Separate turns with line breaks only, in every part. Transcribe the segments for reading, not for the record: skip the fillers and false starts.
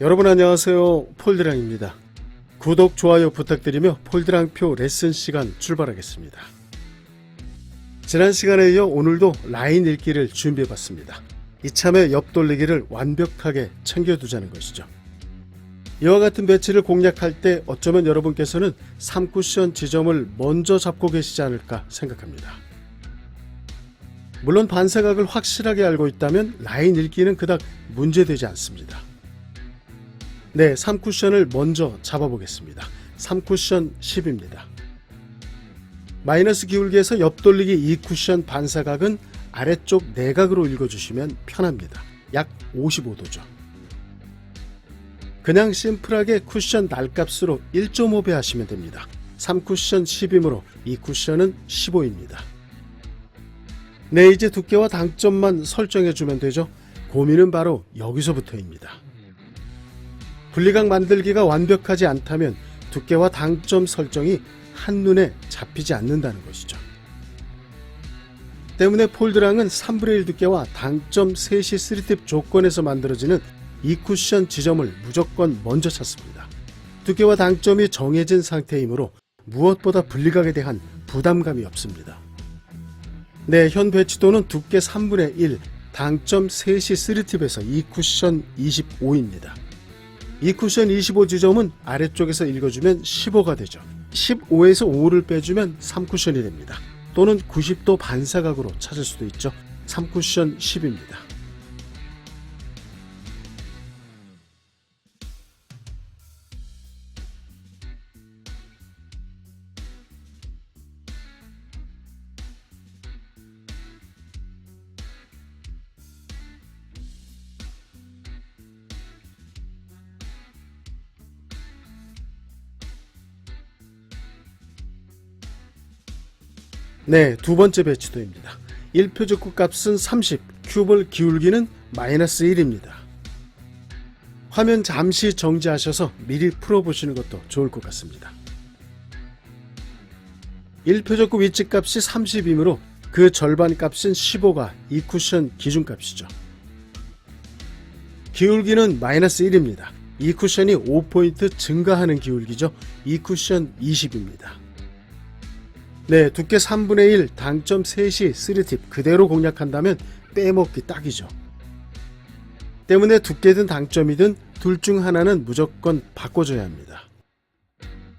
여러분 안녕하세요. 폴드랑입니다. 구독, 좋아요 부탁드리며 폴드랑표 레슨 시간 출발하겠습니다. 지난 시간에 이어 오늘도 라인 읽기를 준비해봤습니다. 이참에 옆돌리기를 완벽하게 챙겨두자는 것이죠. 이와 같은 배치를 공략할 때 어쩌면 여러분께서는 3쿠션 지점을 먼저 잡고 계시지 않을까 생각합니다. 물론 반사각을 확실하게 알고 있다면 라인 읽기는 그닥 문제되지 않습니다. 네, 3쿠션을 먼저 잡아보겠습니다. 3쿠션 10입니다. 마이너스 기울기에서 옆돌리기 2쿠션 반사각은 아래쪽 내각으로 읽어주시면 편합니다. 약 55도죠. 그냥 심플하게 쿠션 날값으로 1.5배 하시면 됩니다. 3쿠션 10이므로 2쿠션은 15입니다. 네, 이제 두께와 당점만 설정해주면 되죠. 고민은 바로 여기서부터입니다. 분리각 만들기가 완벽하지 않다면 두께와 당점 설정이 한눈에 잡히지 않는다는 것이죠. 때문에 폴드랑은 3분의 1 두께와 당점 셋이 3팁 조건에서 만들어지는 2쿠션 지점을 무조건 먼저 찾습니다. 두께와 당점이 정해진 상태이므로 무엇보다 분리각에 대한 부담감이 없습니다. 네, 현 배치도는 두께 3분의 1, 당점 셋이 3팁에서 2쿠션 25입니다. 2쿠션 25 지점은 아래쪽에서 읽어주면 15가 되죠. 15에서 5를 빼주면 3쿠션이 됩니다. 또는 90도 반사각으로 찾을 수도 있죠. 3쿠션 10입니다. 네, 두 번째 배치도입니다. 1표적구 값은 30, 큐볼 기울기는 마이너스 1입니다. 화면 잠시 정지하셔서 미리 풀어보시는 것도 좋을 것 같습니다. 1표적구 위치값이 30이므로 그 절반 값인 15가 2쿠션 기준값이죠. 기울기는 마이너스 1입니다. 2쿠션이 5포인트 증가하는 기울기죠. 2쿠션 20입니다. 네, 두께 3분의 1, 당점 셋이 3팁 그대로 공략한다면 빼먹기 딱이죠. 때문에 두께든 당점이든 둘 중 하나는 무조건 바꿔줘야 합니다.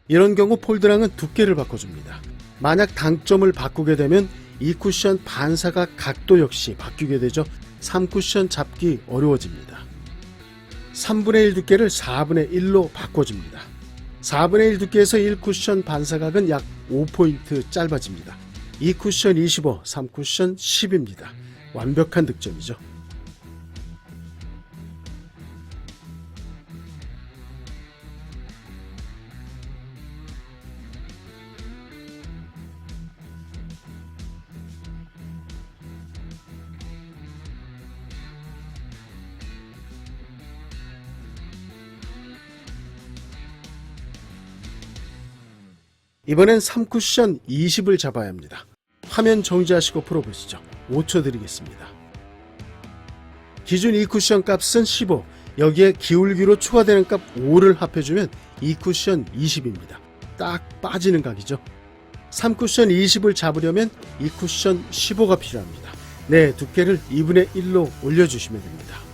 이런 경우 폴드랑은 두께를 바꿔줍니다. 만약 당점을 바꾸게 되면 2쿠션 반사각 각도 역시 바뀌게 되죠. 3쿠션 잡기 어려워집니다. 3분의 1 두께를 4분의 1로 바꿔줍니다. 4분의 1 두께에서 1쿠션 반사각은 약 5포인트 짧아집니다. 2쿠션 25, 3쿠션 10입니다. 완벽한 득점이죠. 이번엔 3쿠션 20을 잡아야 합니다. 화면 정지하시고 풀어보시죠. 5초 드리겠습니다. 기준 2쿠션 값은 15, 여기에 기울기로 추가되는 값 5를 합해주면 2쿠션 20입니다. 딱 빠지는 각이죠. 3쿠션 20을 잡으려면 2쿠션 15가 필요합니다. 네, 두께를 2분의 1로 올려주시면 됩니다.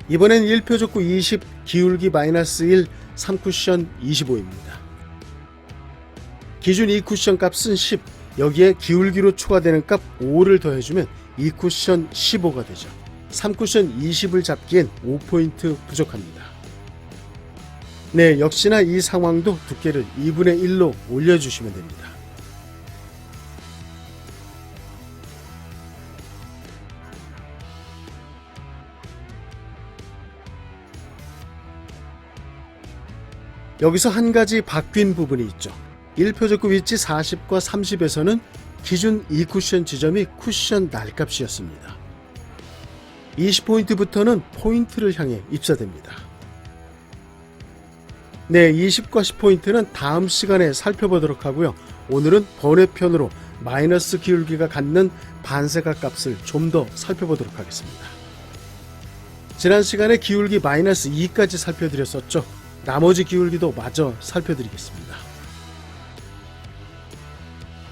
이번엔 1표적구 20, 기울기 마이너스 1, 3쿠션 25입니다. 기준 2쿠션 값은 10, 여기에 기울기로 추가되는 값 5를 더해주면 2쿠션 15가 되죠. 3쿠션 20을 잡기엔 5포인트 부족합니다. 네, 역시나 이 상황도 두께를 2분의 1로 올려주시면 됩니다. 여기서 한 가지 바뀐 부분이 있죠. 1표적구 위치 40과 30에서는 기준 2쿠션 지점이 쿠션 날값이었습니다. 20포인트부터는 포인트를 향해 입사됩니다. 네, 20과 10포인트는 다음 시간에 살펴보도록 하고요. 오늘은 번외편으로 마이너스 기울기가 갖는 반사각 값을 좀 더 살펴보도록 하겠습니다. 지난 시간에 기울기 마이너스 2까지 살펴드렸었죠. 나머지 기울기도 마저 살펴드리겠습니다.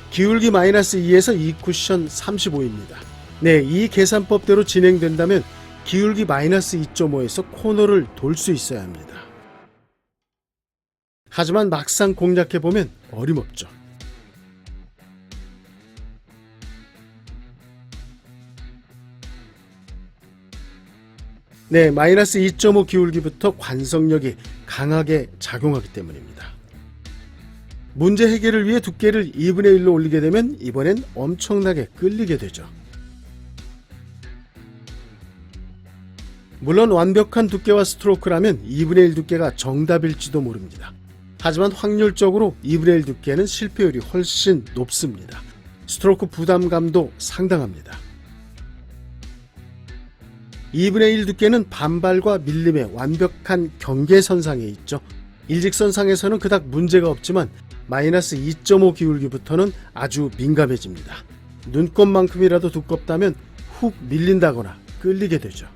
기울기 마이너스 2에서 이 쿠션 35입니다. 네, 이 계산법대로 진행된다면 기울기 마이너스 2.5에서 코너를 돌 수 있어야 합니다. 하지만 막상 공략해보면 어림없죠. 네, 마이너스 2.5 기울기부터 관성력이 강하게 작용하기 때문입니다. 문제 해결을 위해 두께를 2분의 1로 올리게 되면 이번엔 엄청나게 끌리게 되죠. 물론 완벽한 두께와 스트로크라면 2분의 1 두께가 정답일지도 모릅니다. 하지만 확률적으로 2분의 1 두께는 실패율이 훨씬 높습니다. 스트로크 부담감도 상당합니다. 2분의 1 두께는 반발과 밀림의 완벽한 경계선상에 있죠. 일직선상에서는 그닥 문제가 없지만 마이너스 2.5 기울기부터는 아주 민감해집니다. 눈곱만큼이라도 두껍다면 훅 밀린다거나 끌리게 되죠.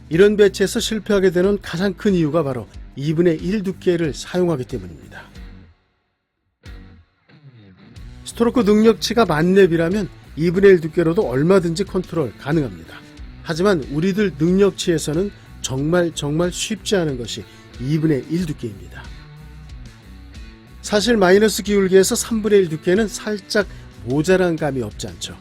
이런 배치에서 실패하게 되는 가장 큰 이유가 바로 2분의 1 두께를 사용하기 때문입니다. 스트로크 능력치가 만렙이라면 2분의 1 두께로도 얼마든지 컨트롤 가능합니다. 하지만 우리들 능력치에서는 정말 쉽지 않은 것이 2분의 1 두께입니다. 사실 마이너스 기울기에서 3분의 1 두께는 살짝 모자란 감이 없지 않죠.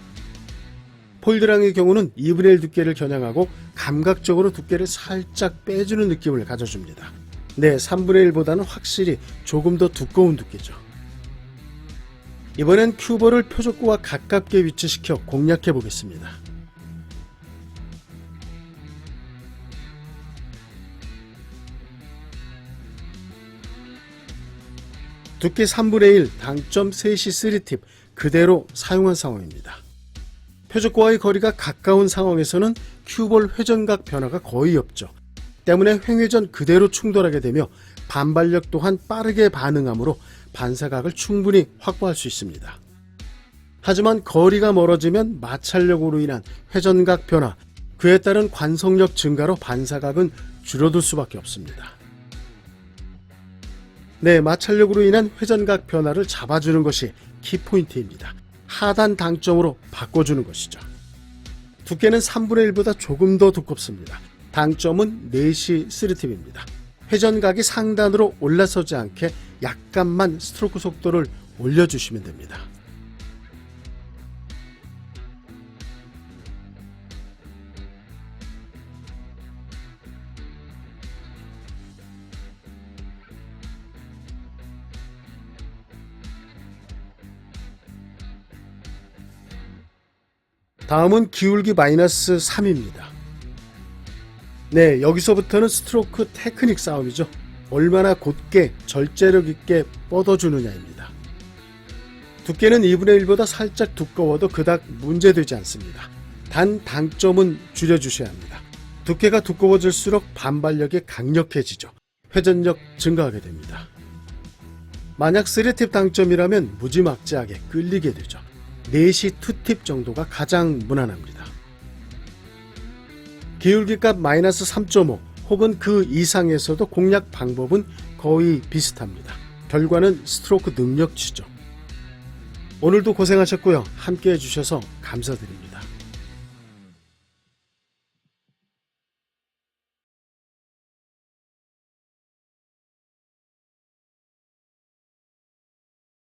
폴드랑의 경우는 2분의 1 두께를 겨냥하고 감각적으로 두께를 살짝 빼주는 느낌을 가져줍니다. 네, 3분의 1보다는 확실히 조금 더 두꺼운 두께죠. 이번엔 큐버를 표적구와 가깝게 위치시켜 공략해 보겠습니다. 두께 3분의 1, 당점 3시 3팁 그대로 사용한 상황입니다. 표적과의 거리가 가까운 상황에서는 큐볼 회전각 변화가 거의 없죠. 때문에 횡회전 그대로 충돌하게 되며 반발력 또한 빠르게 반응하므로 반사각을 충분히 확보할 수 있습니다. 하지만 거리가 멀어지면 마찰력으로 인한 회전각 변화, 그에 따른 관성력 증가로 반사각은 줄어들 수밖에 없습니다. 네, 마찰력으로 인한 회전각 변화를 잡아주는 것이 키포인트입니다. 하단 당점으로 바꿔주는 것이죠. 두께는 3분의 1보다 조금 더 두껍습니다. 당점은 4시 3팁입니다. 회전각이 상단으로 올라서지 않게 약간만 스트로크 속도를 올려주시면 됩니다. 다음은 기울기 마이너스 3입니다. 네, 여기서부터는 스트로크 테크닉 싸움이죠. 얼마나 곧게 절제력 있게 뻗어주느냐입니다. 두께는 2분의 1보다 살짝 두꺼워도 그닥 문제되지 않습니다. 단 당점은 줄여주셔야 합니다. 두께가 두꺼워질수록 반발력이 강력해지죠. 회전력 증가하게 됩니다. 만약 3팁 당점이라면 무지막지하게 끌리게 되죠. 4시 2팁 정도가 가장 무난합니다. 기울기값 마이너스 3.5 혹은 그 이상에서도 공략 방법은 거의 비슷합니다. 결과는 스트로크 능력치죠. 오늘도 고생하셨고요. 함께 해주셔서 감사드립니다.